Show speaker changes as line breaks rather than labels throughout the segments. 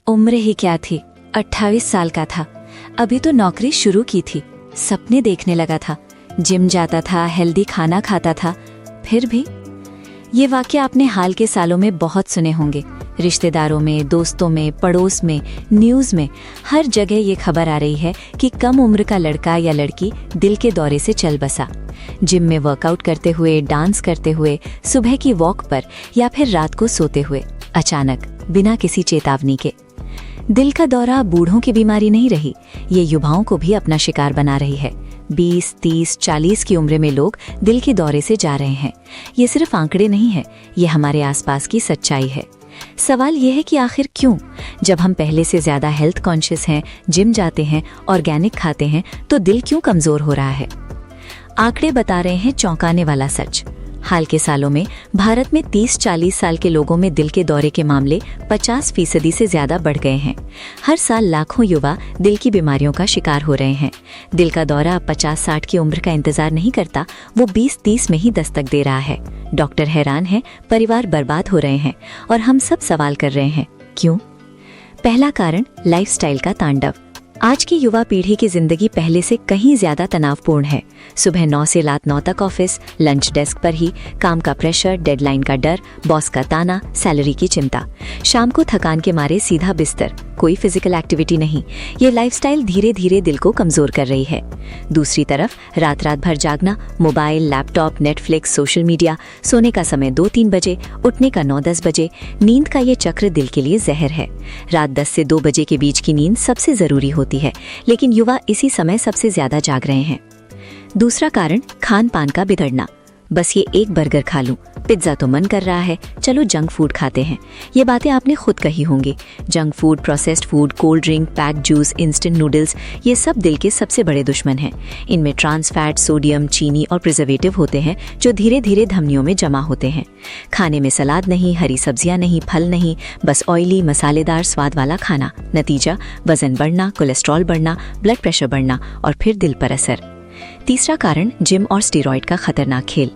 उम्र ही क्या थी, 28 साल का था। अभी तो नौकरी शुरू की थी, सपने देखने लगा था, जिम जाता था, हेल्दी खाना खाता था। फिर भी ये वाकया आपने हाल के सालों में बहुत सुने होंगे। रिश्तेदारों में, दोस्तों में, पड़ोस में, न्यूज़ में, हर जगह ये खबर आ रही है कि कम उम्र का लड़का या लड़की दिल के दौरे से चल बसा। जिम में वर्कआउट करते हुए, डांस करते हुए, सुबह की वॉक पर या फिर रात को सोते हुए अचानक बिना किसी चेतावनी के। दिल का दौरा बूढ़ों की बीमारी नहीं रही, ये युवाओं को भी अपना शिकार बना रही है। 20, 30, 40 की उम्र में लोग दिल के दौरे से जा रहे हैं। ये सिर्फ आंकड़े नहीं है, ये हमारे आसपास की सच्चाई है। सवाल यह है कि आखिर क्यों? जब हम पहले से ज्यादा हेल्थ कॉन्शियस हैं, जिम जाते हैं, ऑर्गेनिक खाते हैं, तो दिल क्यों कमजोर हो रहा है? आंकड़े बता रहे हैं चौंकाने वाला सच। हाल के सालों में भारत में 30-40 साल के लोगों में दिल के दौरे के मामले 50% से ज्यादा बढ़ गए हैं। हर साल लाखों युवा दिल की बीमारियों का शिकार हो रहे हैं। दिल का दौरा 50-60 की उम्र का इंतजार नहीं करता, वो 20-30 में ही दस्तक दे रहा है। डॉक्टर हैरान हैं, परिवार बर्बाद हो रहे हैं और हम सब सवाल कर रहे हैं, क्यों? पहला कारण लाइफस्टाइल का तांडव। आज की युवा पीढ़ी की जिंदगी पहले से कहीं ज्यादा तनावपूर्ण है। सुबह 9 से रात 9 तक ऑफिस, लंच डेस्क पर ही, काम का प्रेशर, डेडलाइन का डर, बॉस का ताना, सैलरी की चिंता। शाम को थकान के मारे सीधा बिस्तर, कोई फिजिकल एक्टिविटी नहीं। ये लाइफस्टाइल धीरे धीरे दिल को कमजोर कर रही है। दूसरी तरफ रात रात भर जागना, mobile, laptop, Netflix, social media, सोने का समय 2-3 बजे, उठने का 9-10 बजे, नींद का ये चक्र दिल के लिए जहर है। रात 10 से 2 बजे के बीच की नींद सबसे जरूरी होती है, लेकिन युवा इसी समय सबसे ज्यादा जाग रहे हैं। दूसरा कारण खान पान का बिगड़ना। बस ये एक बर्गर खा लूं, पिज्जा तो मन कर रहा है, चलो जंक फूड खाते हैं। ये बातें आपने खुद कही होंगी। Junk food, processed food, cold drink, packed juice, instant noodles, ये सब दिल के सबसे बड़े दुश्मन हैं। इनमें ट्रांस फैट, सोडियम, चीनी और प्रिजर्वेटिव होते हैं जो धीरे धीरे धमनियों में जमा होते हैं। खाने में सलाद नहीं, हरी सब्जियां नहीं, फल नहीं, बस ऑयली, मसालेदार, स्वाद वाला खाना। नतीजा वजन बढ़ना, कोलेस्ट्रॉल बढ़ना, ब्लड प्रेशर बढ़ना और फिर दिल पर असर। तीसरा कारण जिम और स्टेरॉइड का खतरनाक खेल।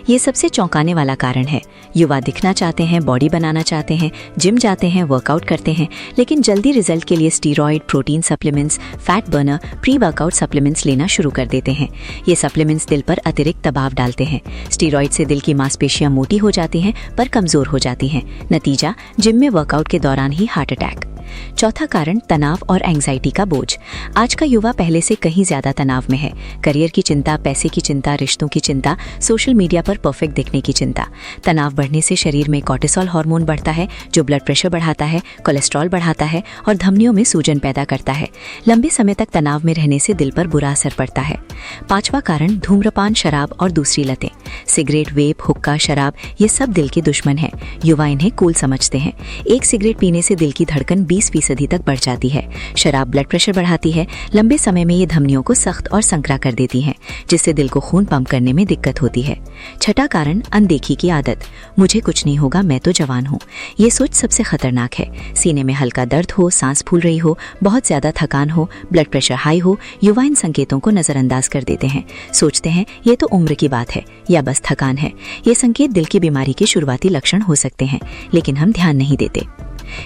ये सबसे चौंकाने वाला कारण है। युवा दिखना चाहते हैं, बॉडी बनाना चाहते हैं, जिम जाते हैं, वर्कआउट करते हैं, लेकिन जल्दी रिजल्ट के लिए steroid, protein supplements, fat burner, pre workout supplements लेना शुरू कर देते हैं। ये सप्लीमेंट्स दिल पर अतिरिक्त दबाव डालते हैं। स्टेरॉइड से दिल की मांसपेशियां मोटी हो जाती हैं पर कमजोर हो जाती हैं। नतीजा जिम में वर्कआउट के दौरान ही हार्ट अटैक। चौथा कारण तनाव और एंग्जाइटी का बोझ। आज का युवा पहले से कहीं ज्यादा तनाव में है। करियर की चिंता, पैसे की चिंता, रिश्तों की चिंता, सोशल मीडिया पर परफेक्ट दिखने की चिंता। तनाव बढ़ने से शरीर में कॉर्टिसोल हार्मोन बढ़ता है जो ब्लड प्रेशर बढ़ाता है, कोलेस्ट्रॉल बढ़ाता है और धमनियों में सूजन पैदा करता है। लंबे समय तक तनाव में रहने से दिल पर बुरा असर पड़ता है। पांचवा कारण धूम्रपान, शराब और दूसरी लतें। सिगरेट, वेप, हुक्का, शराब, ये सब दिल के दुश्मन है। युवा इन्हें कूल समझते हैं। एक सिगरेट पीने से दिल की धड़कन 20% तक बढ़ जाती है। शराब ब्लड प्रेशर बढ़ाती है। लंबे समय में ये धमनियों को सख्त और संकरा कर देती हैं, जिससे दिल को खून पंप करने में दिक्कत होती है। छठा कारण अनदेखी की आदत। मुझे कुछ नहीं होगा, मैं तो जवान हूँ। ये सोच सबसे खतरनाक है। सीने में हल्का दर्द हो, सांस फूल रही हो, बहुत ज्यादा थकान हो, ब्लड प्रेशर हाई हो, युवा इन संकेतों को नजरअंदाज कर देते हैं। सोचते हैं ये तो उम्र की बात है या बस थकान है। ये संकेत दिल की बीमारी के शुरुआती लक्षण हो सकते हैं, लेकिन हम ध्यान नहीं देते।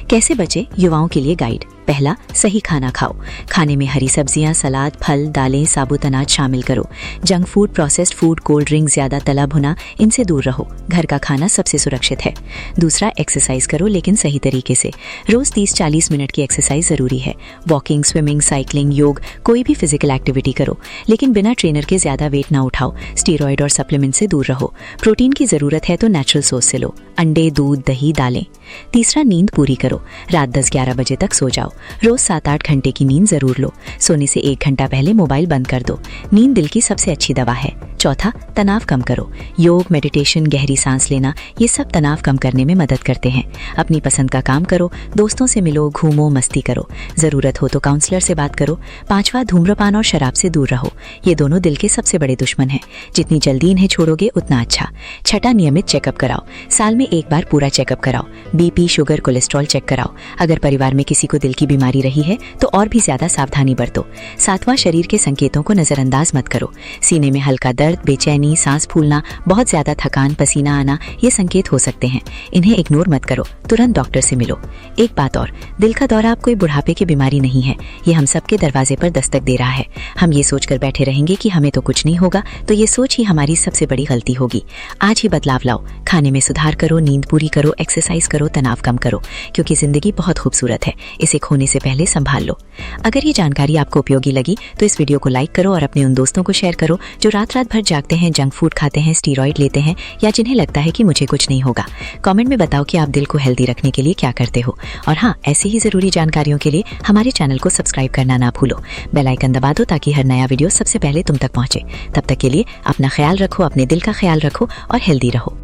कैसे बचे? युवाओं के लिए गाइड। पहला, सही खाना खाओ। खाने में हरी सब्जियां, सलाद, फल, दालें, साबुत अनाज शामिल करो। Junk food, processed food, cold drink, ज्यादा तला भुना, इनसे दूर रहो। घर का खाना सबसे सुरक्षित है। दूसरा, एक्सरसाइज करो लेकिन सही तरीके से। रोज 30-40 मिनट की एक्सरसाइज जरूरी है। वॉकिंग, स्विमिंग, साइकिलिंग, योग, कोई भी फिजिकल एक्टिविटी करो, लेकिन बिना ट्रेनर के ज्यादा वेट ना उठाओ। स्टेरॉइड और सप्लीमेंट से दूर रहो। प्रोटीन की जरूरत है तो नेचुरल सोर्स से लो, अंडे, दूध, दही, दालें। तीसरा, नींद पूरी करो। रात 10-11 बजे तक सो जाओ। रोज 7-8 घंटे की नींद जरूर लो। सोने से 1 घंटा पहले मोबाइल बंद कर दो। नींद दिल की सबसे अच्छी दवा है। चौथा, तनाव कम करो। योग, मेडिटेशन, गहरी सांस लेना, ये सब तनाव कम करने में मदद करते हैं। अपनी पसंद का काम करो, दोस्तों से मिलो, घूमो, मस्ती करो। जरूरत हो तो काउंसलर से बात करो। पांचवा, धूम्रपान और शराब से दूर रहो। ये दोनों दिल के सबसे बड़े दुश्मन हैं। जितनी जल्दी इन्हें छोड़ोगे उतना अच्छा। छठा, नियमित चेकअप कराओ। साल में 1 बार पूरा चेकअप कराओ। BP, sugar, cholesterol
cholesterol check कराओ। अगर परिवार में किसी को दिल की बीमारी रही है तो और भी ज्यादा सावधानी बरतो। 7वां, शरीर के संकेतों को नजरअंदाज मत करो। सीने में हल्का दर्द, बेचैनी, सांस फूलना, बहुत ज्यादा थकान, पसीना आना, ये संकेत हो सकते हैं। इन्हें इग्नोर मत करो, तुरंत डॉक्टर से मिलो। एक बात और, दिल का दौरा कोई बुढ़ापे की बीमारी नहीं है, ये हम सबके दरवाजे पर दस्तक दे रहा है। हम ये सोचकर बैठे रहेंगे कि हमें तो कुछ नहीं होगा, तो ये सोच ही हमारी सबसे बड़ी गलती होगी। आज ही बदलाव लाओ, खाने में सुधार करो, नींद पूरी करो, एक्सरसाइज करो, तनाव कम करो, क्योंकि जिंदगी बहुत खूबसूरत है, इसे खोने से पहले संभाल लो। अगर ये जानकारी आपको उपयोगी लगी तो इस वीडियो को लाइक करो और अपने उन दोस्तों को शेयर करो जो रात रात भर जागते हैं, जंक फूड खाते हैं, स्टीरॉइड लेते हैं, या जिन्हें लगता है कि मुझे कुछ नहीं होगा। कमेंट में बताओ कि आप दिल को हेल्दी रखने के लिए क्या करते हो। और हाँ, ऐसी ही जरूरी जानकारियों के लिए हमारे चैनल को सब्सक्राइब करना ना भूलो। बेल आइकन दबा दो ताकि हर नया वीडियो सबसे पहले तुम तक पहुंचे। तब तक के लिए अपना ख्याल रखो, अपने दिल का ख्याल रखो और हेल्दी रहो।